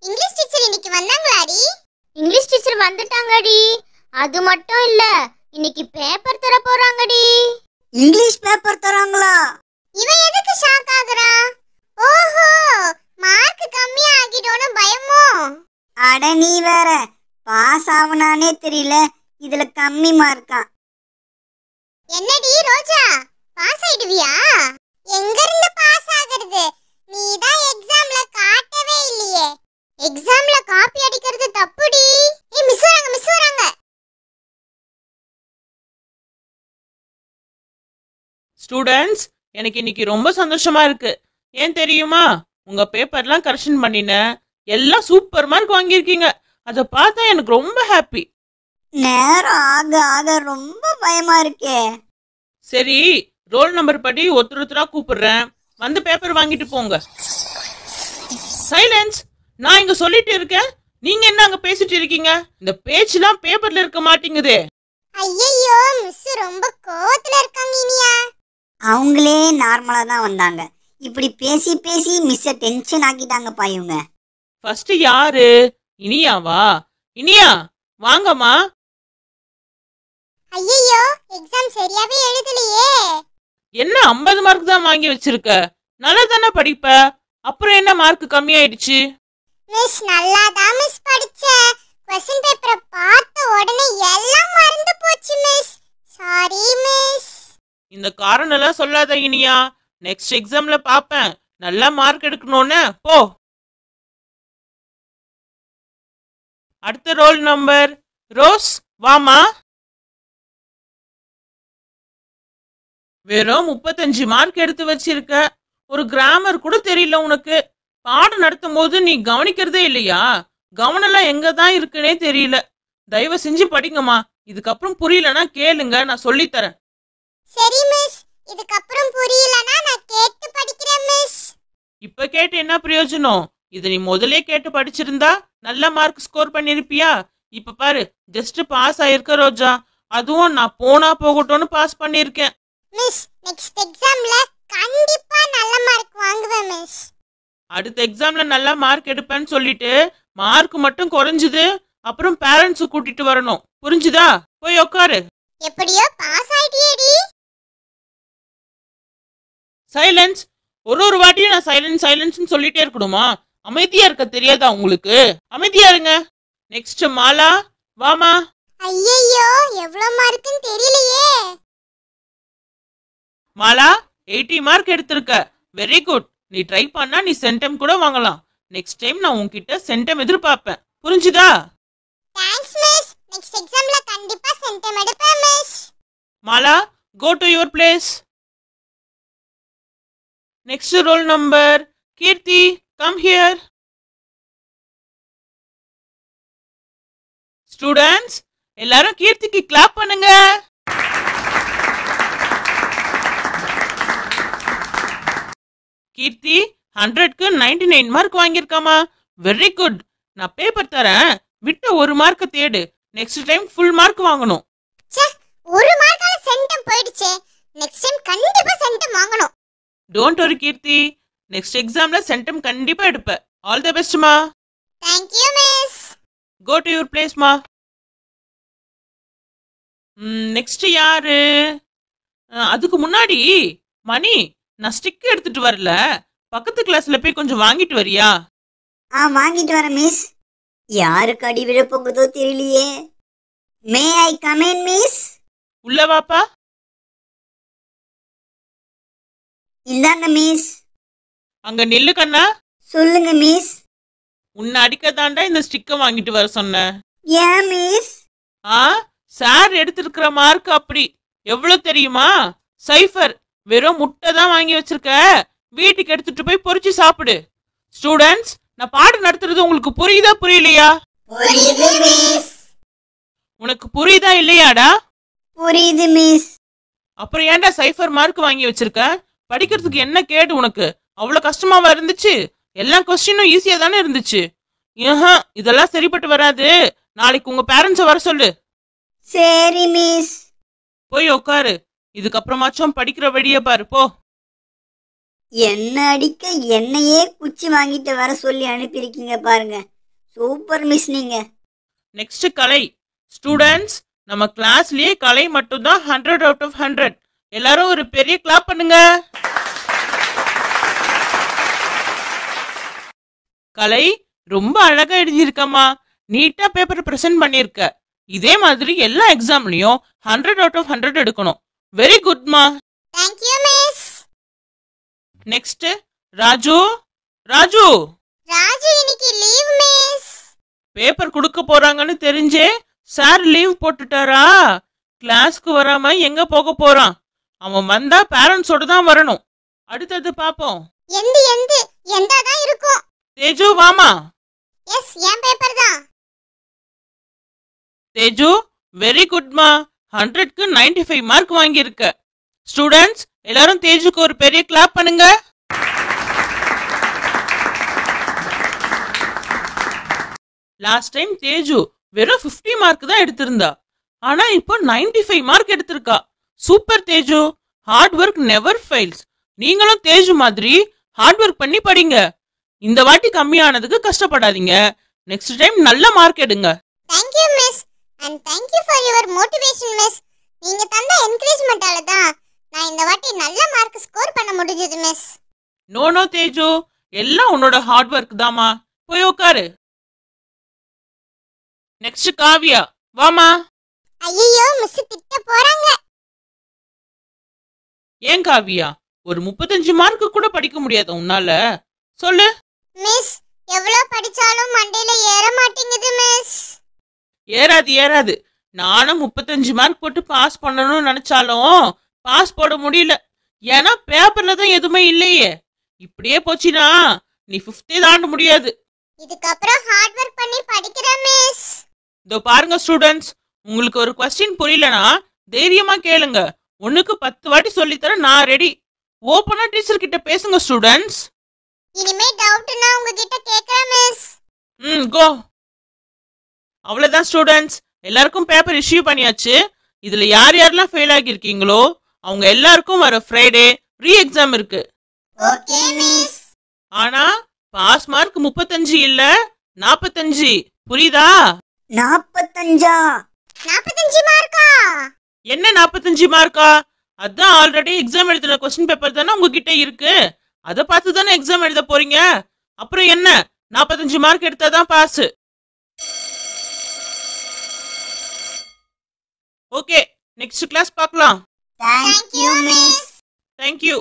English teacher இன்னைக்கு வந்தாங்களாடி? English teacher வந்துட்டாங்கடி. அது மட்டும் இல்ல, இன்னைக்கு பேப்பர் தர போறாங்கடி. இங்கிலீஷ் பேப்பர் தராங்களா? இவன் எதுக்கு ஷாக் ஆகுறான்? ஓஹோ, மார்க் கம்மியா ஆகிடும்னு பயமோ? அட நீ வேற, பாஸ் ஆவனானே தெரியல, இதுல கம்மி மார்க்கா. என்னடி ரோஜா, பாஸ் ஆயிடுவியா? எங்க இருந்து பாஸ் ஆகிறது? நீ தான் எக்ஸாம்ல காட்டவே இல்லையே. எக்ஸாம்ல காப்பி அடிக்கிறது தப்புடி. மிஸ் வராங்க, மிஸ் வராங்க. ஸ்டூடெண்ட்ஸ், எனக்கு இன்னைக்கு ரொம்ப சந்தோஷமா இருக்கு. ஏன் தெரியுமா? உங்க பேப்பர்லாம் கரெக்ஷன் பண்ணினேன், எல்லாம் சூப்பர் மார்க் வாங்கியிருக்கீங்க. அதை பார்த்தா எனக்கு ரொம்ப ஹாப்பி. நேரம் ஆக ஆக ரொம்ப பயமா இருக்கே. சரி, ரோல் நம்பர் படி ஒருத்தரா கூப்பிடுறேன், வந்து பேப்பர் வாங்கிட்டு போங்க. சைலன்ஸ். நான் இங்க சொல்லிட்டு இருக்கேன், நீங்க என்ன அங்க பேசிட்டு இருக்கீங்க? இந்த பேச்செல்லாம் பேப்பர்ல இருக்க மாட்டேங்குதே. ஐயோ, மிஸ் ரொம்ப கோவத்துல இருக்காங்க இனியா. அவங்களே நார்மலா தான் வந்தாங்க, இப்படி பேசி பேசி மிஸ்ஸ டென்ஷன் ஆக்கிட்டாங்கப்பா இவங்க. ஃபர்ஸ்ட் யாரு? இனியாவா? இனியா வாங்கம்மா. ஐயோ, எக்ஸாம் சரியாவே எழுதலையே. என்ன 50 மார்க் தான் வாங்கி வச்சிருக்க? நல்லா தானே படிப்ப, அப்புறம் என்ன மார்க் கம்மியாயிடுச்சு? மிஸ் நல்லா தான் மிஸ் படிச்சேன். क्वेश्चन பேப்பரை பார்த்த உடனே எல்லாம் மறந்து போச்சு மிஸ். Sorry miss. இந்த காரணம் எல்லாம் சொல்லாத இனியா, நெக்ஸ்ட் எக்ஸாம்ல பாப்பேன். நல்லா மார்க் எடுக்கணும்னு போ. அடுத்த ரோல் நம்பர் ரோஸ், வாமா. வெறும் 35 மார்க் எடுத்து வச்சிருக்க, ஒரு கிராமர் கூட தெரியல உனக்கு. பாடம் நடத்தும் போது நீ கவனிக்கிறதே இல்லையா? கவனம்லாம் எங்க தான் இருக்குன்னே தெரியல. தயவு செஞ்சு படிங்கம்மா. இதுக்கப்புறம் புரியலன்னா கேளுங்க, நான் சொல்லித்தரேன். சரி மிஸ், இதுக்கப்புறம் புரியலனா நான் கேட்டு படிக்கிறேன் மிஸ். இப்ப கேட்டு என்ன பிரயோஜனம்? இது நீ முதல்ல கேட்டு படிச்சிருந்தா நல்ல மார்க் ஸ்கோர் பண்ணிருப்பியா? இப்ப பாரு, ஜஸ்ட் பாஸ் ஆயிருக்க ரோஜா. அதுவும் நான் போனா போகட்டும்னு பாஸ் பண்ணிருக்கேன். மிஸ், நெக்ஸ்ட் எக்ஸாம்ல கண்டிப்பா நல்ல மார்க் வாங்குவேன் மிஸ். அடுத்த எக்ஸாம்ல நல்லா மார்க் எடுப்பேன்னு சொல்லிட்டு மார்க் மட்டும் குறைஞ்சது, அப்புறம் பேரண்ட்ஸ் கூட்டிட்டு வரணும், புரிஞ்சுதா? போய் உட்காரு. எப்படியோ பாஸ் ஆயிட்டியேடி. சைலன்ஸ். ஒரு வாட்டியும் நான் சைலன்ஸ் சைலன்ஸ் சொல்லிட்டே இருக்கணுமா? அமைதியா இருக்க தெரியாதா உங்களுக்கு? அமைதியா இருங்க. நெக்ஸ்ட் மாலா, வாமா. ஐயோ, எவ்வளவு மார்க்குன்னு தெரியலையே. மாலா, 80 மார்க் எடுத்திருக்க, வெரி குட். நீ ட்ரை பண்ணா நீ சென்டம் கூட வாங்கலாம். நெக்ஸ்ட் டைம் நான் உன்கிட்ட சென்டம் எதிர்பார்ப்பேன், புரிஞ்சுதா? Thanks miss. நெக்ஸ்ட் எக்ஸாம்ல கண்டிப்பா சென்டம் எடுப்பேன் miss. Mala, go to your place. Next roll number Kirti, come here. Students, எல்லாரும் கீர்த்திக்கு கிளாப் பண்ணுங்க. கீர்த்தி 100க்கு 99 மார்க் வாங்கியிருக்காமா, வெரி குட். நான் பேப்பர் தரேன், விட்ட ஒரு மார்க்க தேடு. நெக்ஸ்ட் டைம் ஃபுல் மார்க் வாங்கணும். ஒரு மார்க்கால சென்டம் போயிடுச்சே. நெக்ஸ்ட் டைம் கண்டிப்பா சென்டம் வாங்கணும். டோன்ட் வரி கீர்த்தி, நெக்ஸ்ட் எக்ஸாம்ல சென்டம் கண்டிப்பா எடுப்ப. ஆல் தி பெஸ்ட் மா. Thank you miss. Go to your place மா. நெக்ஸ்ட் யாரு? அதுக்கு முன்னாடி மணி, நான் ஸ்டிக் எடுத்துட்டு வரல, பக்கத்து கிளாஸ்ல போய் கொஞ்சம் வாங்கிட்டு வரியா? வாங்கிட்டு வரேன் மிஸ். யாருக்கு அடி விழ போகுதோ தெரியலையே. மே ஐ கம் இன் மிஸ்? உள்ள வாப்பா. இந்தாங்க மிஸ். அங்க நில்லு கண்ணா. சொல்லுங்க மிஸ். உன்னை அடிக்கதாண்டா இந்த ஸ்டிக்கை வாங்கிட்டு வர சொன்னேன். ஏன் மிஸ்? சார் எடுத்திருக்கிற மார்க் அப்படி எவ்வளவு தெரியுமா? சைஃபர். வெறும் முட்டை தான் வாங்கி வச்சிருக்க, வீட்டுக்கு எடுத்துட்டு போய் பொரிச்சு சாப்பிடு. ஸ்டூடெண்ட்ஸ், நான் பாடம் நடத்துறது உங்களுக்கு புரியுதா புரியலையா? புரியுது மிஸ். உனக்கு புரியுதா இல்லையாடா? புரியுது மிஸ். அப்புறம் ஏன்டா சைஃபர் மார்க் வாங்கி வச்சிருக்க? படிக்கிறதுக்கு என்ன கேடு உனக்கு? அவ்வளவு கஷ்டமாவா இருந்துச்சு? எல்லா கொஸ்டினும் ஈஸியா தானே இருந்துச்சு. இதெல்லாம் சரிப்பட்டு வராது. நாளைக்கு உங்க பேரண்ட்ஸை வர சொல்லு. சரி மிஸ். போய் உட்காரு. இதுக்கப்புறமாச்சும் படிக்கிற வழியே பாரு, போ. என்ன அடிக்க என்னையே குச்சி வாங்கிட்டு வர சொல்லி அனுப்பியிருக்கீங்க பாருங்க. சூப்பர் மிஸ் நீங்க. நெக்ஸ்ட் கலை. ஸ்டூடெண்ட்ஸ், நம்ம கிளாஸ்லயே கலை மட்டும்தான் 100 out of 100. எல்லாரும் ஒரு பெரிய கிளாப் பண்ணுங்க. கலை, ரொம்ப அழகா எழுதியிருக்கம்மா. நீட்டா பேப்பர் பிரசன்ட் பண்ணியிருக்க. இதே மாதிரி எல்லா எக்ஸாம்லயும் 100 out of 100 எடுக்கணும். வெரி குட்மா. Thank you miss. Next Raju. Raju, Raju இன்னைக்கு லீவ் மிஸ். பேப்பர் கொடுக்க போறாங்கன்னு தெரிஞ்சே சார் லீவ் போட்டுட்டாரா? கிளாஸ்க்கு வராம எங்க போக போறான்? அவன் வந்தா பேரண்ட்ஸோட தான் வரணும். அடுத்தது பாப்போம். எந்ததான் இருக்கும். தேஜு வாமா. எஸ், என் பேப்பர் தான். தேஜு, வெரி குட்மா. 100க்கு 95 மார்க் வாங்கியிருக்க. ஸ்டூடெண்ட்ஸ், எல்லாரும் தேஜுக்கு ஒரு பெரிய கிளாப் பண்ணுங்க. லாஸ்ட் டைம் தேஜு வெறும் 50 மார்க் தான் எடுத்திருந்தா. ஆனா இப்போ 95 மார்க் எடுத்திருக்கா. Super Teju. Hard work never fails. நீங்களும் தேஜு மாதிரி ஹார்ட் ஒர்க் பண்ணி படிங்க. இந்த வாட்டி கம்மியானதுக்கு கஷ்டப்படாதீங்க. நெக்ஸ்ட் டைம் நல்ல மார்க் எடுங்க. Thank you miss. and thank you for your motivation miss. நீங்க தந்த என்கரேஜ்மென்ட்டால தான் நான் இந்த வாட்டி நல்ல மார்க் ஸ்கோர் பண்ண முடிஞ்சது மிஸ். நோ தேஜு, எல்லாம் உன்னோட ஹார்ட் ஒர்க் தாமா. போய் உட்காரு. நெக்ஸ்ட் காவியா வாமா. ஐயோ, மிஸ் திட்ட போறாங்க. ஏன் காவியா, ஒரு 35 மார்க் கூட படிக்க முடியாத உன்னால? சொல்லு. மிஸ், எவ்வளவு படிச்சாலும் மண்டையில ஏற மாட்டேங்குது மிஸ். ஏறாது. நானும் 35 மார்க் போட்டு பாஸ் பண்ணணும்னு நினைச்சாலும் பாஸ் போட முடியல. ஏன்னா பேப்பர்ல தான் எதுவுமே இல்லையே. இப்படியே போச்சுனா நீ 5th தாண்ட முடியாது. இதுக்கப்புறம் ஹார்ட் ஒர்க் பண்ணி படிக்கிறேன் மிஸ். இதோ பாருங்க ஸ்டூடெண்ட்ஸ், உங்களுக்கு ஒரு கொஸ்டின் புரியலனா தைரியமா கேளுங்க. 1க்கு 10 வாட்டி சொல்லித்தர நான் ரெடி. ஓப்பனா டீச்சர் கிட்ட பேசுங்க ஸ்டூடெண்ட்ஸ். இனிமே டவுட்னா உங்ககிட்ட கேக்குறேன் மிஸ். கோ. அவ்வளவுதான் ஸ்டூடெண்ட்ஸ், எல்லாருக்கும் பேப்பர் இஷ்யூ பண்ணியாச்சு. இதுல யார் யாரெல்லாம் ஃபெயில் ஆகியிருக்கீங்களோ அவங்க எல்லாருக்கும் வர ஃப்ரைடே ரீ எக்ஸாம் இருக்கு. Okay miss. ஆனா பாஸ் மார்க் 35 இல்ல 45. புரியுதா? 45 மார்க்கா? என்ன 45 மார்க்கா? அதான் ஆல்ரெடி எக்ஸாம் எழுதின கொஸ்டின் பேப்பர் தானே உங்ககிட்ட இருக்கு. அதை பார்த்து தானே எக்ஸாம் எழுத போறீங்க. அப்புறம் என்ன, 45 மார்க் எடுத்தாதான் பாஸ். ஓகே, நெக்ஸ்ட் கிளாஸ் பார்க்கலாம். Thank you miss. தேங்க்யூ.